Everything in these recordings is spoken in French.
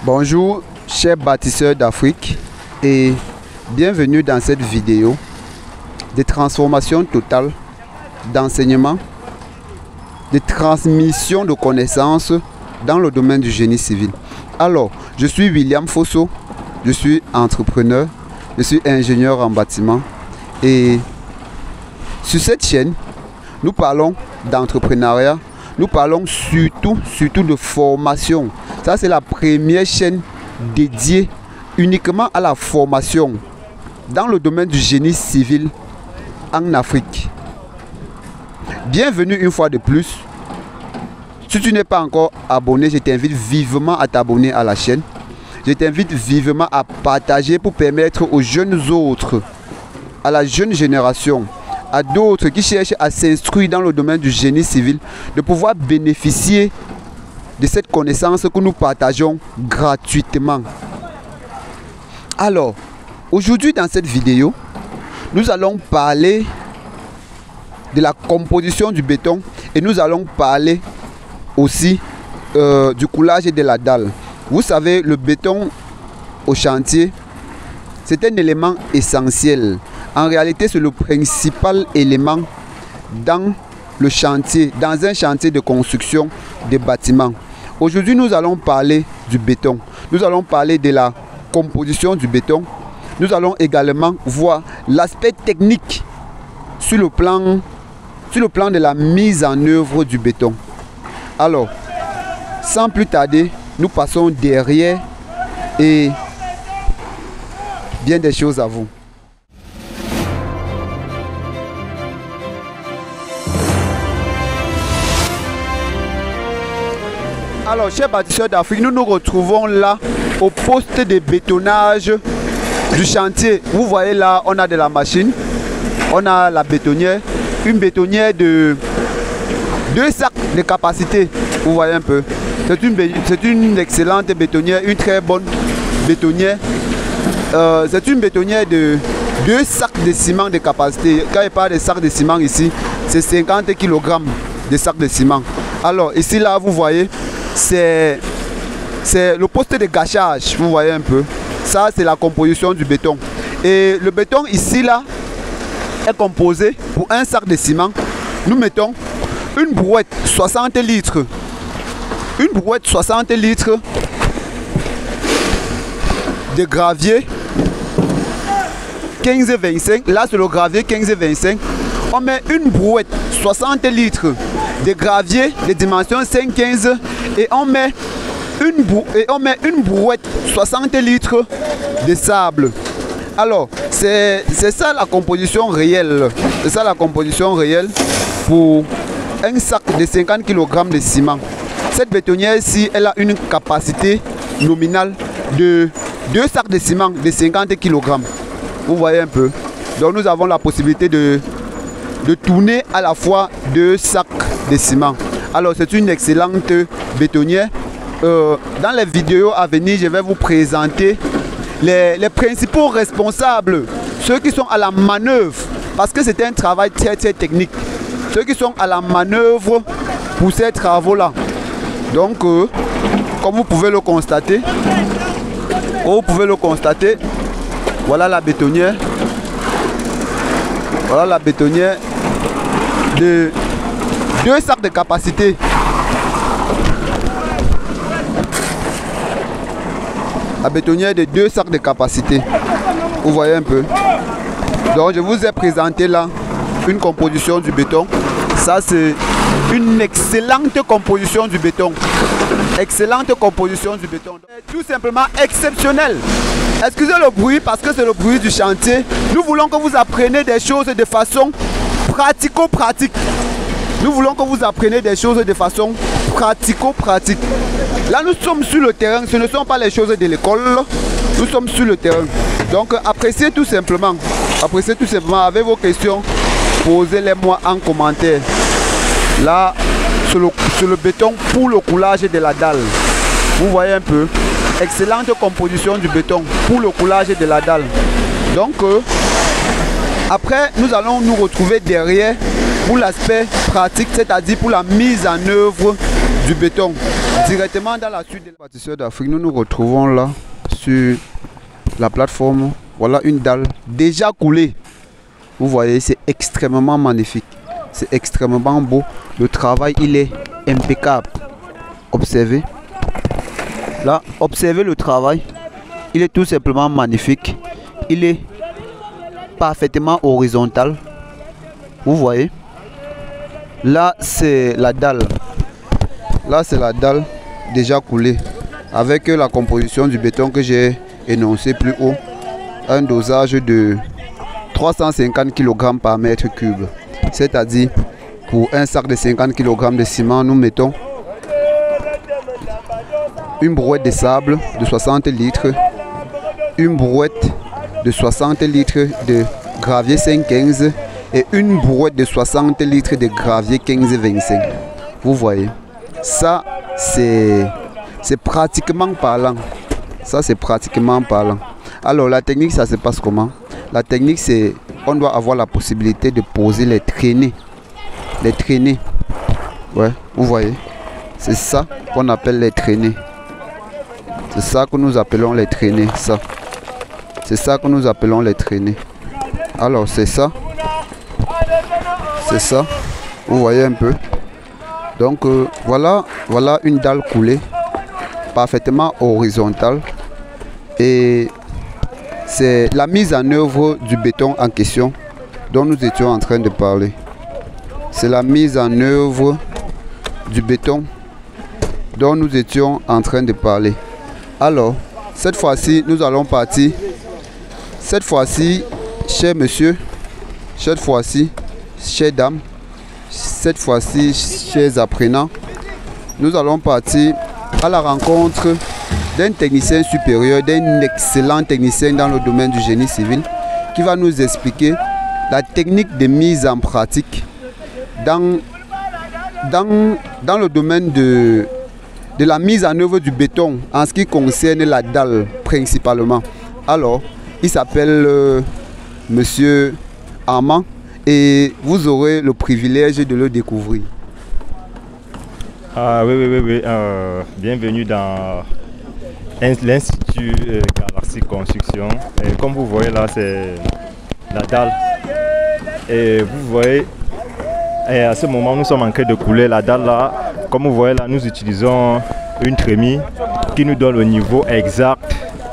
Bonjour chers bâtisseurs d'Afrique et bienvenue dans cette vidéo de transformation totale, d'enseignement, de transmission de connaissances dans le domaine du génie civil. Alors, je suis William Fosso, je suis entrepreneur, je suis ingénieur en bâtiment et sur cette chaîne, nous parlons d'entrepreneuriat, nous parlons surtout de formation. Ça, c'est la première chaîne dédiée uniquement à la formation dans le domaine du génie civil en Afrique. Bienvenue une fois de plus. Si tu n'es pas encore abonné, je t'invite vivement à t'abonner à la chaîne. Je t'invite vivement à partager pour permettre aux jeunes autres, à la jeune génération, à d'autres qui cherchent à s'instruire dans le domaine du génie civil, de pouvoir bénéficier de cette connaissance que nous partageons gratuitement. Alors, aujourd'hui dans cette vidéo, nous allons parler de la composition du béton et nous allons parler aussi du coulage de la dalle. Vous savez, le béton au chantier, c'est un élément essentiel. En réalité, c'est le principal élément dans le chantier, dans un chantier de construction des bâtiments. Aujourd'hui, nous allons parler du béton. Nous allons parler de la composition du béton. Nous allons également voir l'aspect technique sur le plan de la mise en œuvre du béton. Alors, sans plus tarder, nous passons derrière et bien des choses à vous. Alors, chers bâtisseurs d'Afrique, nous nous retrouvons là au poste de bétonnage du chantier. Vous voyez là, on a de la machine, on a la bétonnière, une bétonnière de 2 sacs de capacité. Vous voyez un peu. C'est une excellente bétonnière, une très bonne bétonnière. C'est une bétonnière de 2 sacs de ciment de capacité. Quand il parle de sacs de ciment ici, c'est 50 kg de sacs de ciment. Alors ici là, vous voyez, c'est le poste de gâchage. Vous voyez un peu. Ça, c'est la composition du béton. Et le béton ici là est composé pour un sac de ciment. Nous mettons une brouette 60 litres. Une brouette 60 litres de gravier 15-25. Là, c'est le gravier 15-25. On met une brouette 60 litres de gravier de dimension 5-15 et on met une brouette 60 litres de sable. Alors, c'est ça la composition réelle. C'est ça la composition réelle pour un sac de 50 kg de ciment. Cette bétonnière-ci, elle a une capacité nominale de 2 sacs de ciment de 50 kg. Vous voyez un peu. Donc nous avons la possibilité de tourner à la fois 2 sacs de ciment. Alors c'est une excellente bétonnière. Dans les vidéos à venir, je vais vous présenter les principaux responsables, ceux qui sont à la manœuvre, parce que c'est un travail très technique. Ceux qui sont à la manœuvre pour ces travaux-là. Donc, comme vous pouvez le constater, voilà la bétonnière. Voilà la bétonnière de 2 sacs de capacité. La bétonnière de 2 sacs de capacité. Vous voyez un peu. Donc, je vous ai présenté là une composition du béton. Ça, c'est une excellente composition du béton. Excellente composition du béton. Tout simplement exceptionnel. Excusez le bruit parce que c'est le bruit du chantier. Nous voulons que vous appreniez des choses de façon pratico-pratique. Nous voulons que vous appreniez des choses de façon pratico-pratique. Là, nous sommes sur le terrain. Ce ne sont pas les choses de l'école. Nous sommes sur le terrain. Donc, appréciez tout simplement. Appréciez tout simplement. Avec vos questions, posez-les-moi en commentaire. Là, sur le béton pour le coulage de la dalle. Vous voyez un peu. Excellente composition du béton pour le coulage de la dalle. Donc, après, nous allons nous retrouver derrière pour l'aspect pratique, c'est-à-dire pour la mise en œuvre du béton. Directement dans la suite des bâtisseurs d'Afrique, nous nous retrouvons là sur la plateforme. Voilà une dalle déjà coulée. Vous voyez, c'est extrêmement magnifique. C'est extrêmement beau. Le travail, il est impeccable. Observez. Là, observez le travail. Il est tout simplement magnifique. Il est parfaitement horizontal. Vous voyez. Là, c'est la dalle. Là, c'est la dalle déjà coulée. Avec la composition du béton que j'ai énoncé plus haut. Un dosage de 350 kg par mètre cube. C'est-à-dire, pour un sac de 50 kg de ciment, nous mettons une brouette de sable de 60 litres, une brouette de 60 litres de gravier 5,15 et une brouette de 60 litres de gravier 15,25. Vous voyez, ça c'est pratiquement parlant. Ça c'est pratiquement parlant. Alors la technique, ça se passe comment? La technique, c'est on doit avoir la possibilité de poser les traînées. Les traînées. Ouais, vous voyez. C'est ça qu'on appelle les traînées. C'est ça que nous appelons les traînées. Ça. C'est ça que nous appelons les traînées. Alors c'est ça. C'est ça. Vous voyez un peu. Donc voilà une dalle coulée. Parfaitement horizontale. Et c'est la mise en œuvre du béton en question dont nous étions en train de parler. C'est la mise en œuvre du béton dont nous étions en train de parler. Alors, cette fois-ci, nous allons partir. Cette fois-ci, cher monsieur, cette fois-ci, chère dame, cette fois-ci, chers apprenants, nous allons partir à la rencontre d'un technicien supérieur, d'un excellent technicien dans le domaine du génie civil qui va nous expliquer la technique de mise en pratique dans le domaine de la mise en œuvre du béton en ce qui concerne la dalle principalement. Alors, il s'appelle Monsieur Armand et vous aurez le privilège de le découvrir. Ah oui. Bienvenue dans l'Institut Galaxy Construction. Et comme vous voyez là, c'est la dalle. Et vous voyez, et à ce moment, nous sommes en train de couler la dalle là. Comme vous voyez là, nous utilisons une trémie qui nous donne le niveau exact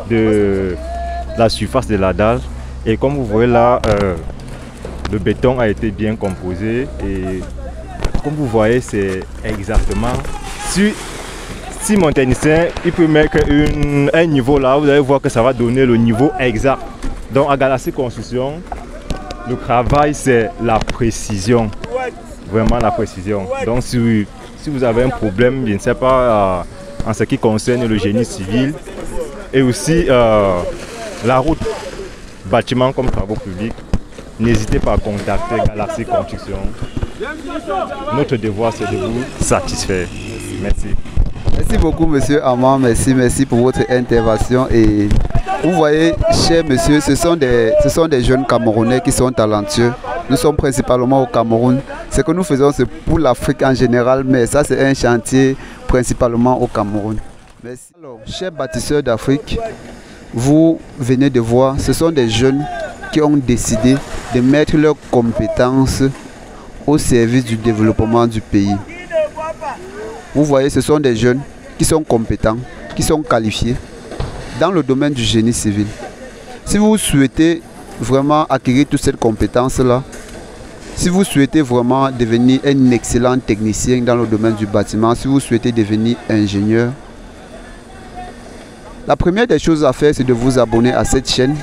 de la surface de la dalle. Et comme vous voyez là, le béton a été bien composé. Et comme vous voyez, c'est exactement... Si mon technicien il peut mettre un niveau là, vous allez voir que ça va donner le niveau exact. Donc à Galaxy Construction, le travail c'est la précision. Vraiment la précision. Donc si vous avez un problème, je ne sais pas, en ce qui concerne le génie civil et aussi la route, bâtiment comme travaux publics, n'hésitez pas à contacter Galaxy Construction. Notre devoir c'est de vous satisfaire. Merci. Merci beaucoup monsieur Armand, merci pour votre intervention. Et vous voyez, cher monsieur, ce sont des jeunes Camerounais qui sont talentueux. Nous sommes principalement au Cameroun. Ce que nous faisons, c'est pour l'Afrique en général, mais ça c'est un chantier principalement au Cameroun. Merci. Alors, chers bâtisseurs d'Afrique, vous venez de voir, ce sont des jeunes qui ont décidé de mettre leurs compétences au service du développement du pays. Vous voyez, ce sont des jeunes qui sont compétents, qui sont qualifiés dans le domaine du génie civil. Si vous souhaitez vraiment acquérir toute cette compétence-là, si vous souhaitez vraiment devenir un excellent technicien dans le domaine du bâtiment, si vous souhaitez devenir ingénieur, la première des choses à faire, c'est de vous abonner à cette chaîne.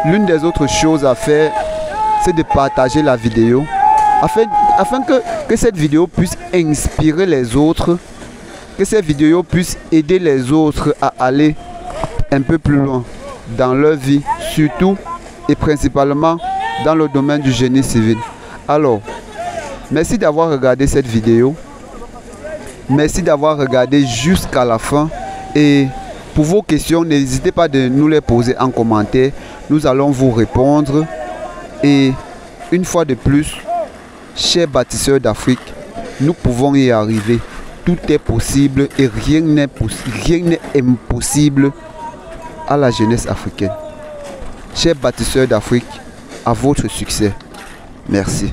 L'une des autres choses à faire, c'est de partager la vidéo afin que cette vidéo puisse inspirer les autres, que cette vidéo puisse aider les autres à aller un peu plus loin dans leur vie, surtout et principalement dans le domaine du génie civil. Alors, merci d'avoir regardé cette vidéo. Merci d'avoir regardé jusqu'à la fin. Et pour vos questions, n'hésitez pas de nous les poser en commentaire. Nous allons vous répondre. Et une fois de plus, chers bâtisseurs d'Afrique, nous pouvons y arriver. tout est possible et rien n'est impossible à la jeunesse africaine. Chers bâtisseurs d'Afrique, à votre succès. Merci.